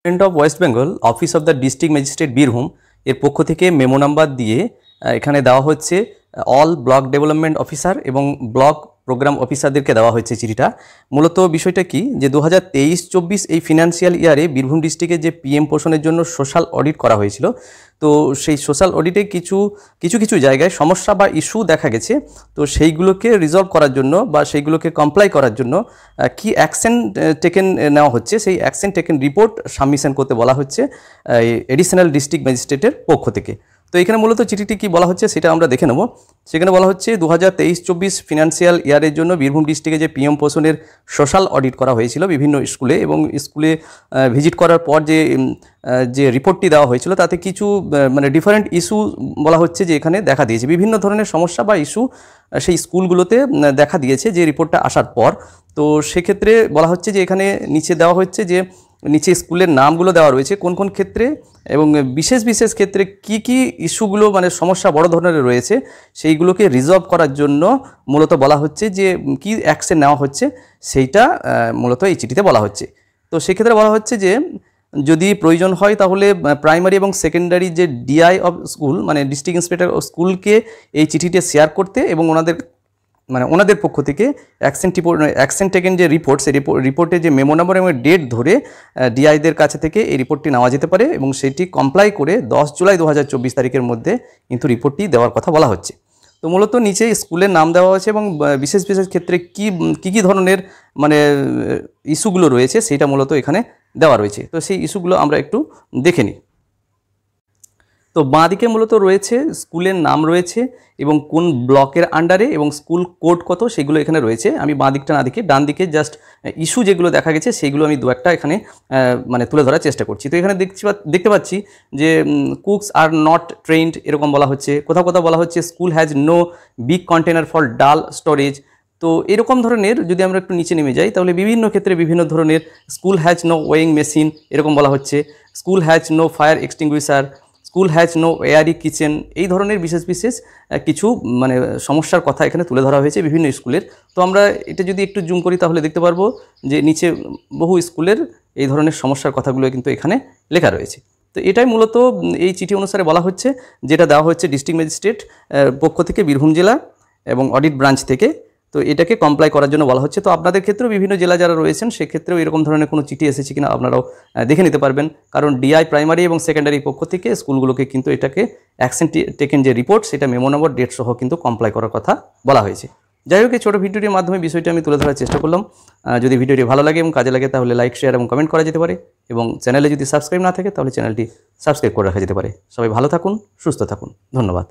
Government of West Bengal office of the district magistrate Birbhum এর পক্ষ থেকে মেমো নাম্বার দিয়ে এখানে দেওয়া হচ্ছে অল ব্লক ডেভেলপমেন্ট অফিসার এবং ব্লক প্রোগ্রাম অফিসারদেরকে দেওয়া হয়েছে চিঠিটা। মূলত বিষয়টা কি যে 2023-24 এই ফিনান্সিয়াল ইয়ারে বীরভূম ডিস্ট্রিক্টে যে পিএম পোষণের জন্য সোশ্যাল অডিট করা হয়েছিল, তো সেই সোশ্যাল অডিটে কিছু জায়গায় সমস্যা বা ইস্যু দেখা গেছে। তো সেইগুলোকে রিজলভ করার জন্য বা সেইগুলোকে কমপ্লাই করার জন্য কি অ্যাকশন টেকেন নেওয়া হচ্ছে, সেই অ্যাকশন টেকেন রিপোর্ট সাবমিশন করতে বলা হচ্ছে এডিশনাল ডিস্ট্রিক্ট ম্যাজিস্ট্রেটের পক্ষ থেকে। তো এখানে মূলত চিঠিটি কি বলা হচ্ছে সেটা আমরা দেখে নেব। সেখানে বলা হচ্ছে 2023-24 ফিনান্সিয়াল ইয়ারের জন্য বীরভূম ডিস্ট্রিক্টে যে পিএম পোষণের সোশ্যাল অডিট করা হয়েছিল বিভিন্ন স্কুলে, এবং স্কুলে ভিজিট করার পর যে রিপোর্টটি দেওয়া হয়েছিল তাতে কিছু মানে ডিফারেন্ট ইস্যু বলা হচ্ছে যে এখানে দেখা দিয়েছে, বিভিন্ন ধরনের সমস্যা বা ইস্যু সেই স্কুলগুলোতে দেখা দিয়েছে যে রিপোর্টটা আসার পর। তো সেক্ষেত্রে বলা হচ্ছে যে এখানে নিচে দেওয়া হচ্ছে যে নিচে স্কুলের নামগুলো দেওয়া রয়েছে কোন কোন ক্ষেত্রে এবং বিশেষ ক্ষেত্রে কি ইস্যুগুলো মানে সমস্যা বড় ধরনের রয়েছে সেইগুলোকে রিজলভ করার জন্য মূলত বলা হচ্ছে যে কি অ্যাকশন নেওয়া হচ্ছে সেইটা মূলত এই চিঠিতে বলা হচ্ছে। তো সেক্ষেত্রে বলা হচ্ছে যে যদি প্রয়োজন হয় তাহলে প্রাইমারি এবং সেকেন্ডারি যে ডিআই অফ স্কুল মানে ডিস্ট্রিক্ট ইন্সপেক্টর অফ স্কুলকে এই চিঠিটা শেয়ার করতে এবং ওনাদের পক্ষ থেকে অ্যাকশন টেকেন যে রিপোর্ট, সেই রিপোর্টে যে মেমো নাম্বার এবং ডেট ধরে ডিআইদের কাছে থেকে এই রিপোর্টটি নেওয়া যেতে পারে এবং সেটি কমপ্লাই করে 10 জুলাই 2024 তারিখের মধ্যে কিন্তু রিপোর্টটি দেওয়ার কথা বলা হচ্ছে। তো মূলত নিচে স্কুলের নাম দেওয়া হয়েছে এবং বিশেষ ক্ষেত্রে কি ধরনের মানে ইস্যুগুলো রয়েছে সেটা মূলত এখানে দেওয়া রয়েছে। তো সেই ইস্যুগুলো আমরা একটু দেখে নিই। তো বাঁদিকে মূলত রয়েছে স্কুলের নাম রয়েছে এবং কোন ব্লকের আন্ডারে এবং স্কুল কোড কত সেগুলো এখানে রয়েছে। আমি বাঁদিকটা না দেখে ডান দিকে জাস্ট ইস্যু যেগুলো দেখা গেছে সেইগুলো আমি দু একটা এখানে মানে তুলে ধরার চেষ্টা করছি। তো এখানে দেখতে পাচ্ছি যে কুকস আর নট ট্রেন্ড এরকম বলা হচ্ছে, কোথাও বলা হচ্ছে school has no big container for dal storage. তো এরকম ধরনের যদি আমরা একটু নিচে নেমে যাই তাহলে বিভিন্ন ক্ষেত্রে বিভিন্ন ধরনের school has no weighing machine এরকম বলা হচ্ছে, school has no fire extinguisher, school has no airy kitchen, এই ধরনের বিশেষ কিছু মানে সমস্যার কথা এখানে তুলে ধরা হয়েছে বিভিন্ন স্কুলের। তো আমরা এটা যদি একটু জুম করি তাহলে দেখতে পারবো যে নিচে বহু স্কুলের এই ধরনের সমস্যার কথাগুলো কিন্তু এখানে লেখা রয়েছে। তো এটাই মূলত এই চিঠি অনুসারে বলা হচ্ছে, যেটা দেওয়া হচ্ছে ডিস্ট্রিক্ট ম্যাজিস্ট্রেট পক্ষ থেকে বীরভূম জেলা এবং অডিট ব্রাঞ্চ থেকে। তো এটাকে কমপ্লাই করার জন্য বলা হচ্ছে। তো আপনাদের ক্ষেত্রেও বিভিন্ন জেলা যারা রয়েছেন সেক্ষেত্রেও এরকম ধরনের কোনো চিঠি এসেছে কিনা আপনারাও দেখে নিতে পারবেন, কারণ ডিআই প্রাইমারি এবং সেকেন্ডারি পক্ষ থেকে স্কুলগুলোকে কিন্তু এটাকে অ্যাকশন টেকেন যে রিপোর্ট সেটা মেমো নম্বর ডেট সহ কিন্তু কমপ্লাই করার কথা বলা হয়েছে। যাই হোক, এই ছোটো ভিডিওটির মাধ্যমে বিষয়টি আমি তুলে ধরার চেষ্টা করলাম। যদি ভিডিওটি ভালো লাগে এবং কাজে লাগে তাহলে লাইক, শেয়ার এবং কমেন্ট করা যেতে পারে, এবং চ্যানেলে যদি সাবস্ক্রাইব না থাকে তাহলে চ্যানেলটি সাবস্ক্রাইব করে রাখা যেতে পারে। সবাই ভালো থাকুন, সুস্থ থাকুন, ধন্যবাদ।